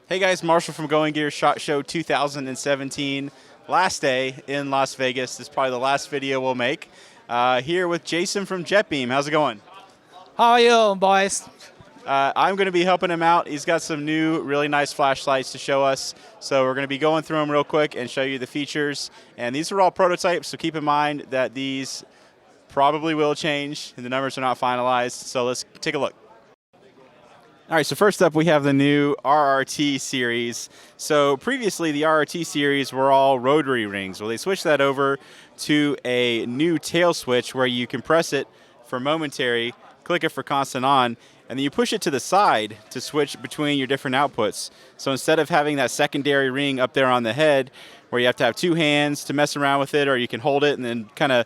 Hey guys, Marshall from Going Gear SHOT Show 2017. Last day in Las Vegas. This is probably the last video we'll make. Here with Jason from JETBeam. How's it going? How are you, boys? I'm going to be helping him out. He's got some new, really nice flashlights to show us. So we're going to be going through them real quick and show you the features. And these are all prototypes, so keep in mind that these probably will change and the numbers are not finalized. So let's take a look. All right, so first up we have the new RRT series. So previously the RRT series were all rotary rings. Well, they switched that over to a new tail switch where you can press it for momentary, click it for constant on, and then you push it to the side to switch between your different outputs. So instead of having that secondary ring up there on the head where you have to have two hands to mess around with it, or you can hold it and then kind of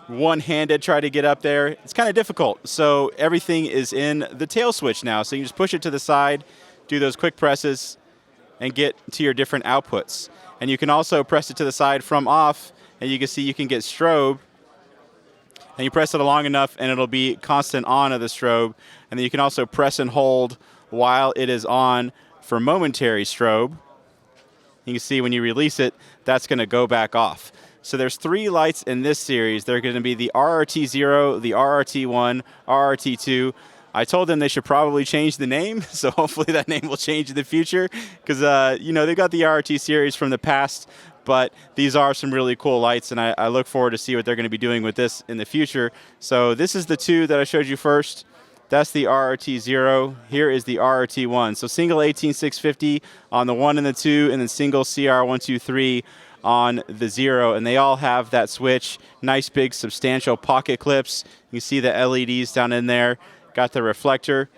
one-handed try to get up there, it's kind of difficult. So everything is in the tail switch now. So you just push it to the side, do those quick presses, and get to your different outputs. And you can also press it to the side from off, and you can see you can get strobe. And you press it long enough, and it'll be constant on of the strobe. And then you can also press and hold while it is on for momentary strobe. You can see when you release it, that's going to go back off. So there's three lights in this series. They're going to be the RRT0, the RRT1, RRT2. I told them they should probably change the name, so hopefully that name will change in the future, because they've got the RRT series from the past, but these are some really cool lights, and I look forward to see what they're going to be doing with this in the future. So this is the two that I showed you first. That's the RRT0. Here is the RRT1. So single 18650 on the 1 and the 2, and then single CR123 on the 0, and they all have that switch. Nice big substantial pocket clips. You see the LEDs down in there. Got the reflector.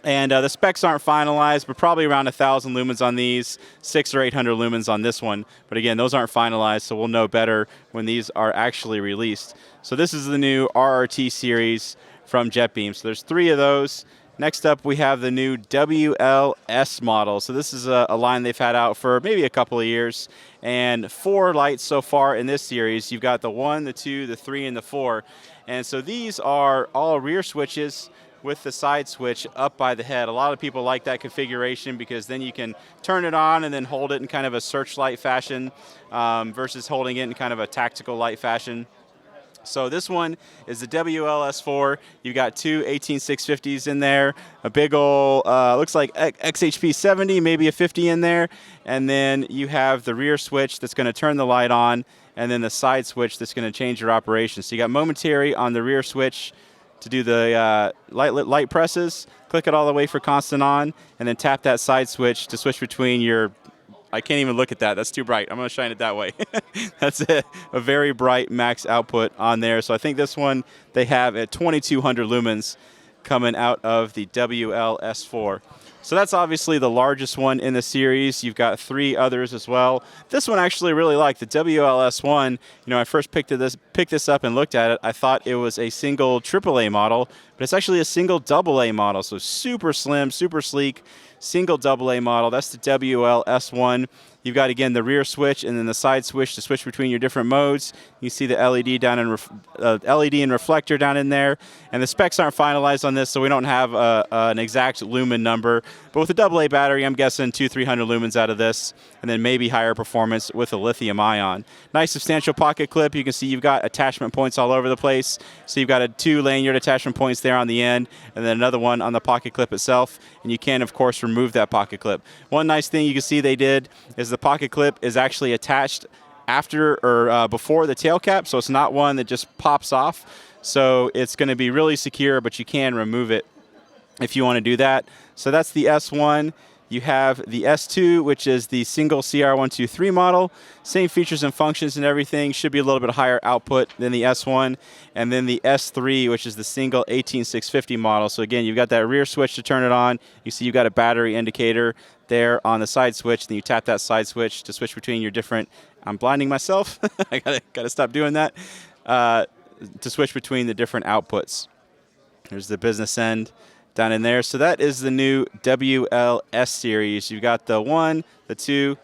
And the specs aren't finalized, but probably around 1,000 lumens on these, 600 or 800 lumens on this one. But again, those aren't finalized, so we'll know better when these are actually released. So this is the new RRT series from JETBeam. So there's three of those. Next up, we have the new WLS model. So this is a line they've had out for maybe a couple of years. And 4 lights so far in this series. You've got the 1, the 2, the 3, and the 4. And so these are all rear switches with the side switch up by the head. A lot of people like that configuration because then you can turn it on and then hold it in kind of a searchlight fashion versus holding it in kind of a tactical light fashion. So this one is the WLS4. You've got two 18650s in there, a big old, looks like XHP 70, maybe a 50 in there, and then you have the rear switch that's going to turn the light on, and then the side switch that's going to change your operation. So you got momentary on the rear switch to do the light presses, click it all the way for constant on, and then tap that side switch to switch between your, I can't even look at that. That's too bright. I'm going to shine it that way. That's a very bright max output on there. So I think this one they have at 2200 lumens coming out of the WLS4. So that's obviously the largest one in the series. You've got 3 others as well. This one I actually really like, the WLS1. I first picked this up and looked at it. I thought it was a single AAA model, but it's actually a single AA model. So super slim, super sleek, single AA model. That's the WLS1. You've got, again, the rear switch and then the side switch to switch between your different modes. You see the LED down in LED and reflector down in there. And the specs aren't finalized on this, so we don't have an exact lumen number. But with a AA battery, I'm guessing 200-300 lumens out of this, and then maybe higher performance with a lithium ion. Nice substantial pocket clip. You can see you've got attachment points all over the place. So you've got 2 lanyard attachment points there on the end, and then another one on the pocket clip itself. And you can, of course, remove that pocket clip. One nice thing you can see they did is the pocket clip is actually attached after or before the tail cap, so it's not one that just pops off. So it's going to be really secure, but you can remove it if you want to do that. So that's the S1. You have the S2, which is the single CR123 model. Same features and functions and everything. Should be a little bit higher output than the S1. And then the S3, which is the single 18650 model. So again, you've got that rear switch to turn it on. You see you've got a battery indicator there on the side switch. Then you tap that side switch to switch between your different, I'm blinding myself. I gotta stop doing that. To switch between the different outputs. There's the business end down in there. So that is the new WLS series. You've got the 1, the 2,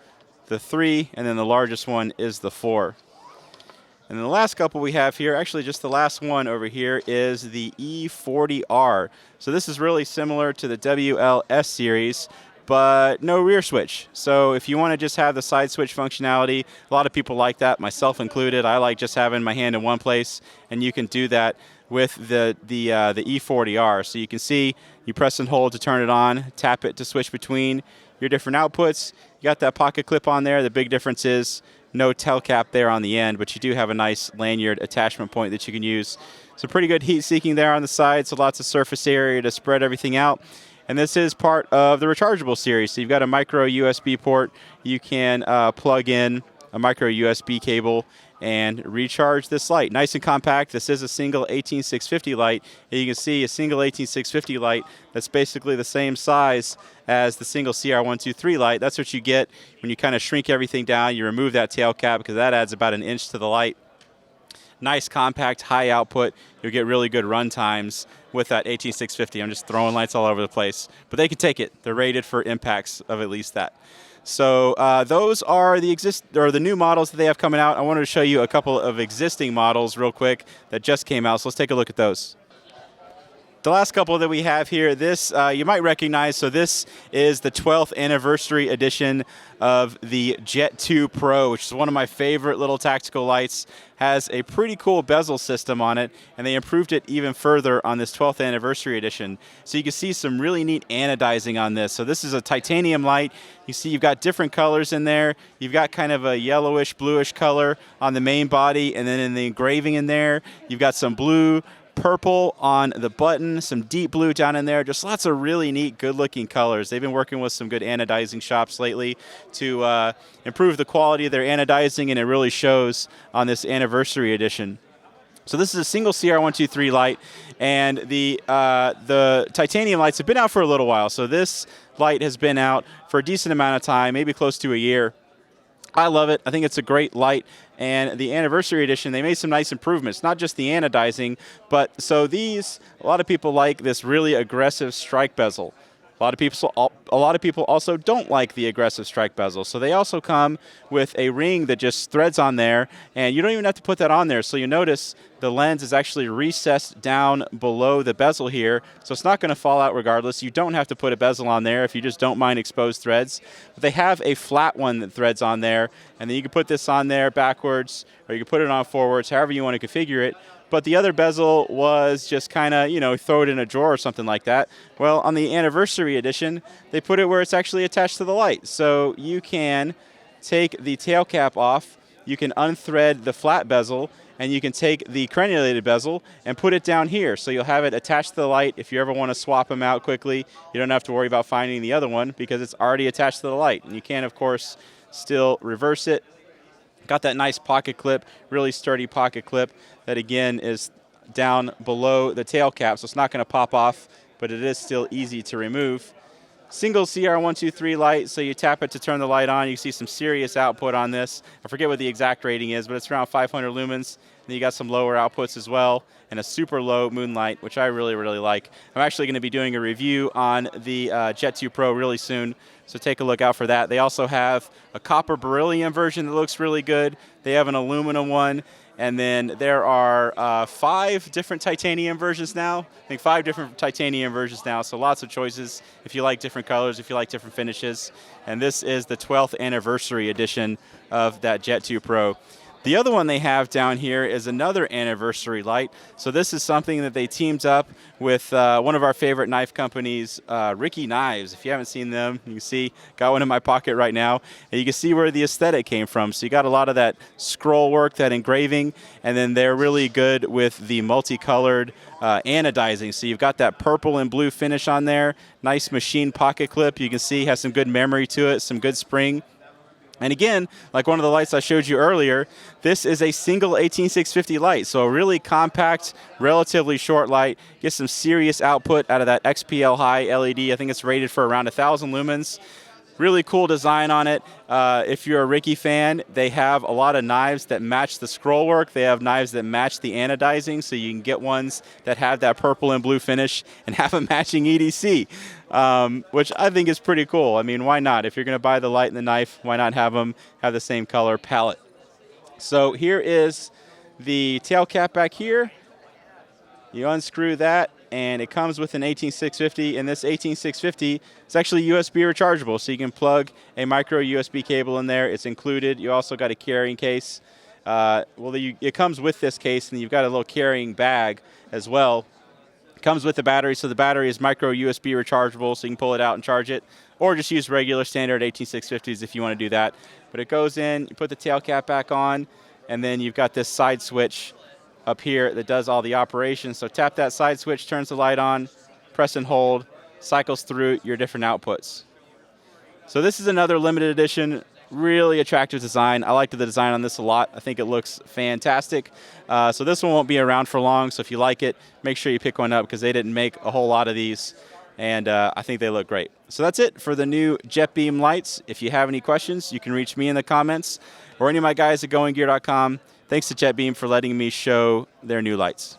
the 3, and then the largest one is the 4. And then the last couple we have here, actually just the last one over here, is the E40R. So this is really similar to the WLS series, but no rear switch. So if you want to just have the side switch functionality, a lot of people like that, myself included. I like just having my hand in one place, and you can do that with the E40R. So you can see, you press and hold to turn it on, tap it to switch between your different outputs. You got that pocket clip on there. The big difference is no tail cap there on the end, but you do have a nice lanyard attachment point that you can use. So pretty good heat seeking there on the side, so lots of surface area to spread everything out. And this is part of the rechargeable series. So you've got a micro USB port. You can plug in a micro USB cable and recharge this light. Nice and compact. This is a single 18650 light. And you can see a single 18650 light that's basically the same size as the single CR123 light. That's what you get when you kind of shrink everything down. You remove that tail cap because that adds about an inch to the light. Nice, compact, high output. You'll get really good run times with that 18650. I'm just throwing lights all over the place. But they can take it. They're rated for impacts of at least that. So those are the new models that they have coming out. I wanted to show you a couple of existing models real quick that just came out. So let's take a look at those. The last couple that we have here, this you might recognize. So this is the 12th anniversary edition of the Jet 2 Pro, which is one of my favorite little tactical lights. Has a pretty cool bezel system on it, and they improved it even further on this 12th anniversary edition. So you can see some really neat anodizing on this. So this is a titanium light. You see you've got different colors in there. You've got kind of a yellowish, bluish color on the main body, and then in the engraving in there, you've got some blue, purple on the button, some deep blue down in there, just lots of really neat, good-looking colors. They've been working with some good anodizing shops lately to improve the quality of their anodizing, and it really shows on this anniversary edition. So this is a single CR123 light, and the titanium lights have been out for a little while. So this light has been out for a decent amount of time, maybe close to a year. I love it. I think it's a great light. And the anniversary edition, they made some nice improvements, not just the anodizing, but so these, a lot of people like this really aggressive strike bezel. A lot of people also don't like the aggressive strike bezel. So they also come with a ring that just threads on there, and you don't even have to put that on there. So you notice the lens is actually recessed down below the bezel here, so it's not going to fall out regardless. You don't have to put a bezel on there if you just don't mind exposed threads. But they have a flat one that threads on there, and then you can put this on there backwards, or you can put it on forwards, however you want to configure it. But the other bezel was just kind of, throw it in a drawer or something like that. Well, on the anniversary edition, they put it where it's actually attached to the light. So you can take the tail cap off, you can unthread the flat bezel, and you can take the crenulated bezel and put it down here. So you'll have it attached to the light. If you ever want to swap them out quickly, you don't have to worry about finding the other one because it's already attached to the light. And you can, of course, still reverse it. Got that nice pocket clip, really sturdy pocket clip that again is down below the tail cap, so it's not going to pop off, but it is still easy to remove. Single CR123 light, so you tap it to turn the light on. You see some serious output on this. I forget what the exact rating is, but it's around 500 lumens. And then you got some lower outputs as well, and a super low moonlight, which I really, really like. I'm actually going to be doing a review on the Jet 2 Pro really soon, so take a look out for that. They also have a copper beryllium version that looks really good. They have an aluminum one. And then there are 5 different titanium versions now. I think 5 different titanium versions now, so lots of choices if you like different colors, if you like different finishes. And this is the 12th anniversary edition of that Jet 2 Pro. The other one they have down here is another anniversary light. So this is something that they teamed up with one of our favorite knife companies, Ricky Knives. If you haven't seen them, you can see, got one in my pocket right now. And you can see where the aesthetic came from. So you got a lot of that scroll work, that engraving, and then they're really good with the multicolored anodizing. So you've got that purple and blue finish on there. Nice machine pocket clip. You can see has some good memory to it, some good spring. And again, like one of the lights I showed you earlier, this is a single 18650 light. So a really compact, relatively short light. Get some serious output out of that XPL high LED. I think it's rated for around 1,000 lumens. Really cool design on it. If you're a Ricky fan, they have a lot of knives that match the scroll work. They have knives that match the anodizing, so you can get ones that have that purple and blue finish and have a matching EDC, which I think is pretty cool. I mean, why not? If you're going to buy the light and the knife, why not have them have the same color palette? So here is the tail cap back here. You unscrew that, and it comes with an 18650, and this 18650 is actually USB rechargeable, so you can plug a micro USB cable in there. It's included. You also got a carrying case. It comes with this case, and you've got a little carrying bag as well. It comes with the battery, so the battery is micro USB rechargeable, so you can pull it out and charge it, or just use regular standard 18650s if you want to do that. But it goes in, you put the tail cap back on, and then you've got this side switch up here that does all the operations. So tap that side switch, turns the light on, press and hold, cycles through your different outputs. So this is another limited edition, really attractive design. I liked the design on this a lot. I think it looks fantastic. So this one won't be around for long, so if you like it, make sure you pick one up because they didn't make a whole lot of these, and I think they look great. So that's it for the new JETBeam lights. If you have any questions, you can reach me in the comments or any of my guys at goinggear.com. Thanks to JETBeam for letting me show their new lights.